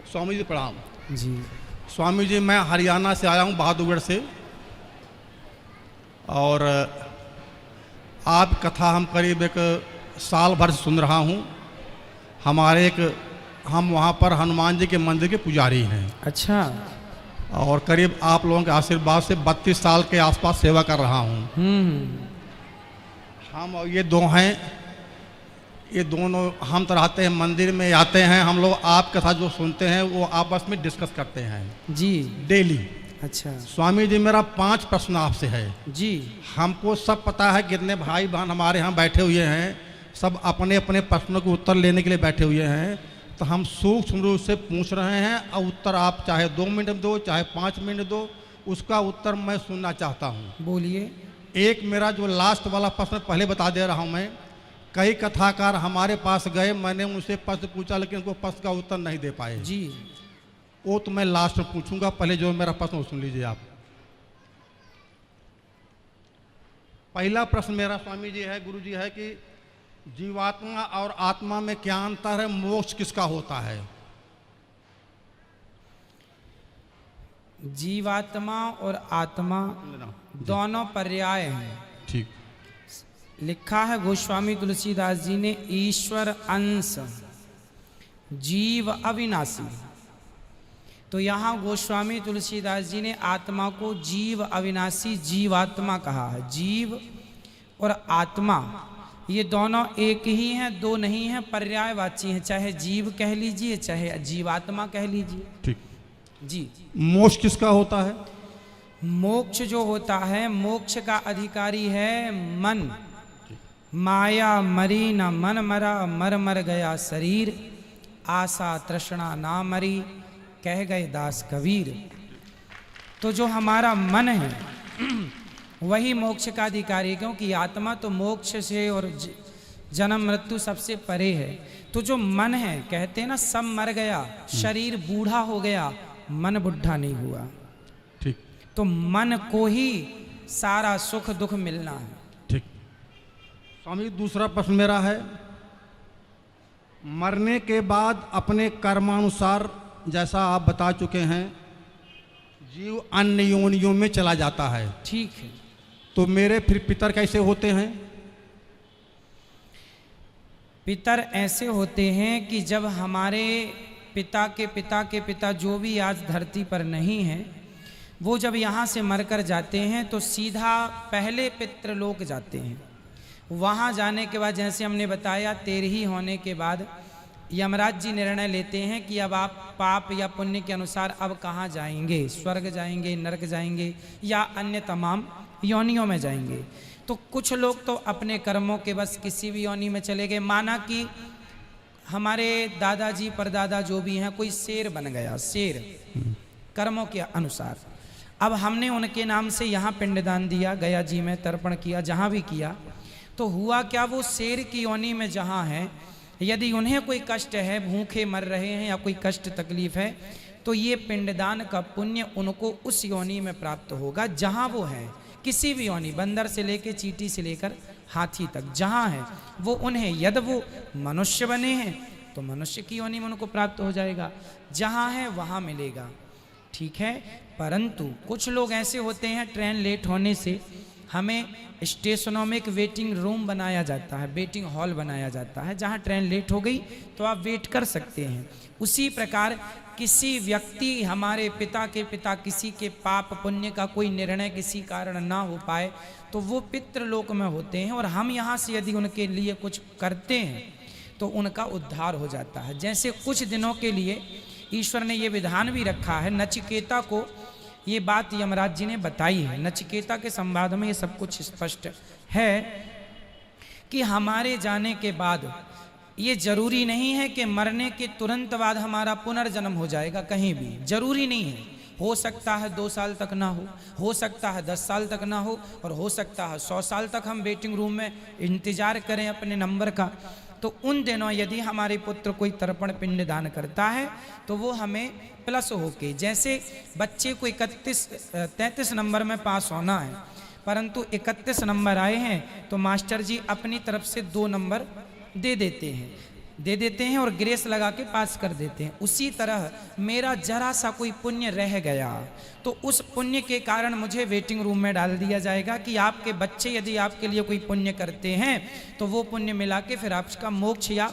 स्वामी जी प्रणाम। जी। स्वामी जी मैं हरियाणा से आया हूँ, बहादुरगढ़ से, और आप कथा हम करीब एक साल भर से सुन रहा हूँ। हम वहाँ पर हनुमान जी के मंदिर के पुजारी हैं। अच्छा। और करीब आप लोगों के आशीर्वाद से 32 साल के आसपास सेवा कर रहा हूँ। हम और ये दो हैं, ये दोनों हम तो रहते हैं मंदिर में, आते हैं हम लोग, आप कथा जो सुनते हैं वो आपस में डिस्कस करते हैं जी डेली। अच्छा स्वामी जी मेरा 5 प्रश्न आपसे है जी। हमको सब पता है, कितने भाई बहन हमारे यहाँ बैठे हुए हैं, सब अपने अपने प्रश्नों के उत्तर लेने के लिए बैठे हुए हैं। तो हम सूक्ष्म रूप से पूछ रहे हैं, और उत्तर आप चाहे 2 मिनट दो, चाहे 5 मिनट दो, उसका उत्तर मैं सुनना चाहता हूँ। बोलिए। एक मेरा जो लास्ट वाला प्रश्न पहले बता दे रहा हूँ मैं। कई कथाकार हमारे पास गए, मैंने उनसे प्रश्न पूछा लेकिन उनको प्रश्न का उत्तर नहीं दे पाए जी। वो तो मैं लास्ट में पूछूंगा, पहले जो मेरा प्रश्न वो सुन लीजिए आप। पहला प्रश्न मेरा स्वामी जी है, गुरु जी है कि जीवात्मा और आत्मा में क्या अंतर है, मोक्ष किसका होता है? जीवात्मा और आत्मा दोनों पर्याय हैं। ठीक। लिखा है गोस्वामी तुलसीदास जी ने, ईश्वर अंश जीव अविनाशी। तो यहाँ गोस्वामी तुलसीदास जी ने आत्मा को जीव अविनाशी, जीवात्मा कहा है। जीव और आत्मा ये दोनों एक ही हैं, दो नहीं हैं, पर्यायवाची हैं। चाहे जीव कह लीजिए, चाहे जीवात्मा कह लीजिए। ठीक जी। मोक्ष किसका होता है? मोक्ष जो होता है, मोक्ष का अधिकारी है मन। माया मरी न मन मरा, मर मर गया शरीर, आशा तृष्णा ना मरी, कह गए दास कबीर। तो जो हमारा मन है वही मोक्ष का अधिकारी है, क्योंकि आत्मा तो मोक्ष से और जन्म मृत्यु सबसे परे है। तो जो मन है, कहते हैं ना, सब मर गया, शरीर बूढ़ा हो गया, मन बुढ़ा नहीं हुआ। ठीक। तो मन को ही सारा सुख दुख मिलना है। ठीक। स्वामी दूसरा प्रश्न मेरा है, मरने के बाद अपने कर्मानुसार, जैसा आप बता चुके हैं, जीव अन्य योनियों में चला जाता है। ठीक है। तो मेरे फिर पितर कैसे होते हैं? पितर ऐसे होते हैं कि जब हमारे पिता के पिता के पिता जो भी आज धरती पर नहीं है, वो जब यहाँ से मरकर जाते हैं तो सीधा पहले पितृलोक जाते हैं। वहाँ जाने के बाद, जैसे हमने बताया, 13 होने के बाद यमराज जी निर्णय लेते हैं कि अब आप पाप या पुण्य के अनुसार अब कहाँ जाएंगे, स्वर्ग जाएंगे, नरक जाएंगे, या अन्य तमाम योनियों में जाएंगे। तो कुछ लोग तो अपने कर्मों के बस किसी भी योनि में चले गए। माना कि हमारे दादाजी परदादा जो भी हैं, कोई शेर बन गया, शेर कर्मों के अनुसार। अब हमने उनके नाम से यहाँ पिंडदान दिया, गया जी में तर्पण किया, जहाँ भी किया, तो हुआ क्या, वो शेर की योनि में जहाँ है, यदि उन्हें कोई कष्ट है, भूखे मर रहे हैं या कोई कष्ट तकलीफ है, तो ये पिंडदान का पुण्य उनको उस योनि में प्राप्त होगा जहाँ वो है। किसी भी योनि, बंदर से लेकर, चींटी से लेकर हाथी तक, जहाँ है वो उन्हें, यदि वो मनुष्य बने हैं तो मनुष्य की योनि में उनको प्राप्त हो जाएगा, जहाँ है वहाँ मिलेगा। ठीक है। परंतु कुछ लोग ऐसे होते हैं, ट्रेन लेट होने से हमें स्टेशनों में एक वेटिंग रूम बनाया जाता है, वेटिंग हॉल बनाया जाता है, जहाँ ट्रेन लेट हो गई तो आप वेट कर सकते हैं। उसी प्रकार किसी व्यक्ति, हमारे पिता के पिता, किसी के पाप पुण्य का कोई निर्णय किसी कारण ना हो पाए तो वो पितृलोक में होते हैं, और हम यहाँ से यदि उनके लिए कुछ करते हैं तो उनका उद्धार हो जाता है। जैसे कुछ दिनों के लिए ईश्वर ने ये विधान भी रखा है, नचिकेता को ये बात यमराज जी ने बताई है। नचिकेता के संवाद में ये सब कुछ स्पष्ट है कि हमारे जाने के बाद ये जरूरी नहीं है कि मरने के तुरंत बाद हमारा पुनर्जन्म हो जाएगा, कहीं भी जरूरी नहीं है। हो सकता है 2 साल तक ना हो सकता है 10 साल तक ना हो, और हो सकता है 100 साल तक हम वेटिंग रूम में इंतजार करें अपने नंबर का। तो उन दिनों यदि हमारे पुत्र कोई तर्पण पिंड दान करता है तो वो हमें प्लस होके, जैसे बच्चे को 33 नंबर में पास होना है, परंतु 31 नंबर आए हैं तो मास्टर जी अपनी तरफ से 2 नंबर दे देते हैं। दे देते हैं और ग्रेस लगा के पास कर देते हैं। उसी तरह मेरा जरा सा कोई पुण्य रह गया तो उस पुण्य के कारण मुझे वेटिंग रूम में डाल दिया जाएगा कि आपके बच्चे यदि आपके लिए कोई पुण्य करते हैं तो वो पुण्य मिला के फिर आपका मोक्ष या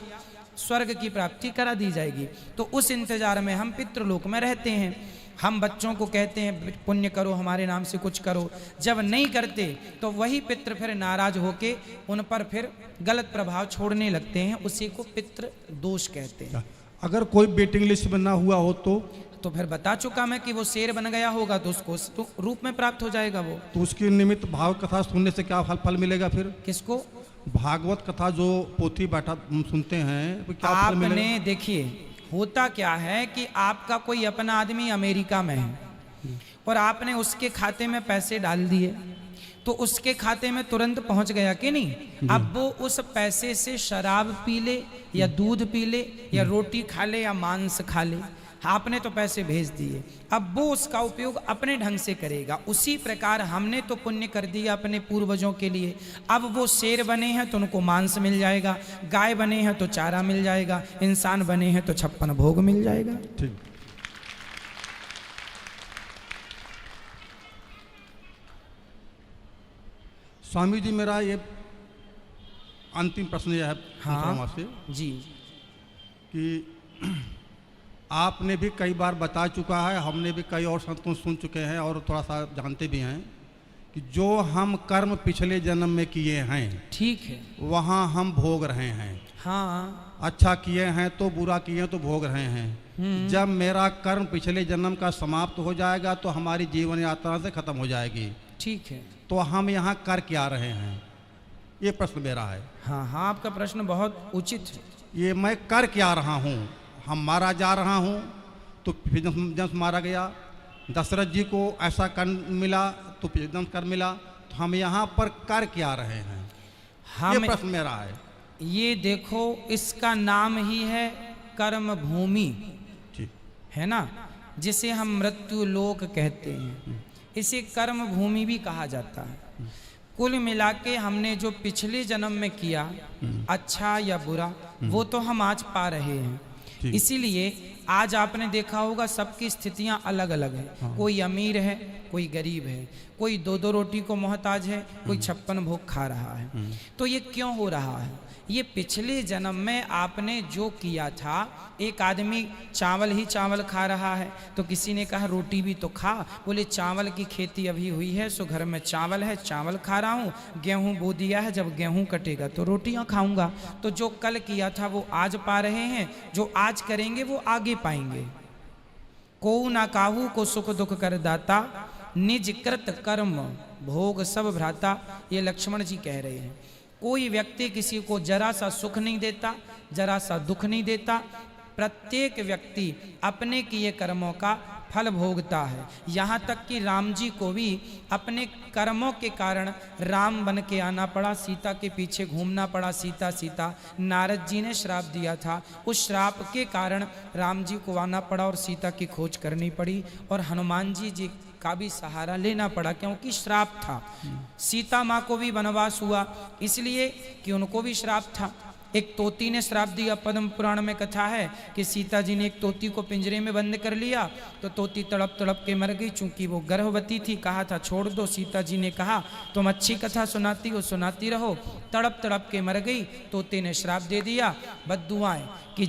स्वर्ग की प्राप्ति करा दी जाएगी। तो उस इंतजार में हम पितृलोक में रहते हैं। हम बच्चों को कहते हैं पुण्य करो, हमारे नाम से कुछ करो। जब नहीं करते तो वही पितृ फिर नाराज होके उन पर फिर गलत प्रभाव छोड़ने लगते हैं। उसी को पितृ दोष कहते हैं। अगर कोई वेटिंग लिस्ट में ना हुआ हो तो फिर बता चुका मैं कि वो शेर बन गया होगा तो उसको तो रूप में प्राप्त हो जाएगा वो। तो उसके निमित्त भाव कथा सुनने से क्या फल मिलेगा? फिर किसको? भागवत कथा जो पोथी बैठा सुनते हैं क्या फल मिलेगा? आपने देखिए होता क्या है कि आपका कोई अपना आदमी अमेरिका में है और आपने उसके खाते में पैसे डाल दिए तो उसके खाते में तुरंत पहुंच गया कि नहीं। अब वो उस पैसे से शराब पी ले या दूध पी ले या रोटी खा ले या मांस खा ले, आपने तो पैसे भेज दिए, अब वो उसका उपयोग अपने ढंग से करेगा। उसी प्रकार हमने तो पुण्य कर दिया अपने पूर्वजों के लिए, अब वो शेर बने हैं तो उनको मांस मिल जाएगा, गाय बने हैं तो चारा मिल जाएगा, इंसान बने हैं तो 56 भोग मिल जाएगा। ठीक। स्वामी जी मेरा ये अंतिम प्रश्न यह है आपसे जी कि आपने भी कई बार बता चुका है, हमने भी कई और संतों सुन चुके हैं और थोड़ा सा जानते भी हैं कि जो हम कर्म पिछले जन्म में किए हैं, ठीक है, वहाँ हम भोग रहे हैं। हाँ, अच्छा किए हैं तो बुरा किए हैं तो भोग रहे हैं। जब मेरा कर्म पिछले जन्म का समाप्त हो जाएगा तो हमारी जीवन यात्रा से खत्म हो जाएगी, ठीक है, तो हम यहाँ कर क्या रहे हैं? ये प्रश्न मेरा है। हाँ हाँ, आपका प्रश्न बहुत उचित है। ये मैं कर क्या रहा हूँ? हम मारा जा रहा हूँ तो फिर जब मारा गया, दशरथ जी को ऐसा कर मिला तो फिर एकदम कर मिला, तो हम यहाँ पर कर क्या रहे हैं? ये प्रश्न मेरा है। ये देखो इसका नाम ही है कर्म भूमि, है ना, जिसे हम मृत्यु लोक कहते हैं। इसे कर्म भूमि भी कहा जाता है। कुल मिला के हमने जो पिछले जन्म में किया अच्छा या बुरा वो तो हम आज पा रहे हैं। इसीलिए आज आपने देखा होगा सबकी स्थितियां अलग अलग है। हाँ। कोई अमीर है, कोई गरीब है, कोई 2-2 रोटी को मोहताज है, कोई 56 भोग खा रहा है। तो ये क्यों हो रहा है? ये पिछले जन्म में आपने जो किया था। एक आदमी चावल ही चावल खा रहा है तो किसी ने कहा रोटी भी तो खा, बोले चावल की खेती अभी हुई है सो घर में चावल है, चावल खा रहा हूँ। गेहूँ बो दिया है, जब गेहूँ कटेगा तो रोटियाँ खाऊंगा। तो जो कल किया था वो आज पा रहे हैं, जो आज करेंगे वो आगे पाएंगे। को ना काहू को सुख दुख कर दाता, निज कृत कर्म भोग सब भ्राता। ये लक्ष्मण जी कह रहे हैं। कोई व्यक्ति किसी को जरा सा सुख नहीं देता, जरा सा दुख नहीं देता। प्रत्येक व्यक्ति अपने किए कर्मों का फल भोगता है। यहाँ तक कि राम जी को भी अपने कर्मों के कारण राम बन के आना पड़ा, सीता के पीछे घूमना पड़ा। सीता सीता नारद जी ने श्राप दिया था, उस श्राप के कारण राम जी को आना पड़ा और सीता की खोज करनी पड़ी। और हनुमान जी का भी सहारा लेना पड़ा क्योंकि श्राप था। सीता माँ को भी वनवास हुआ इसलिए कि उनको भी श्राप था। एक तोती ने श्राप दिया। पद्म पुराण में कथा है कि सीता जी ने एक तोती को पिंजरे में बंद कर लिया तो तोती तड़प तड़प के मर गई। चूंकि वो गर्भवती थी, कहा था छोड़ दो। सीता जी ने कहा तुम अच्छी कथा सुनाती हो, सुनाती रहो। तड़प तड़प के मर गई। तोते ने श्राप दे दिया, बद्दुआएं कि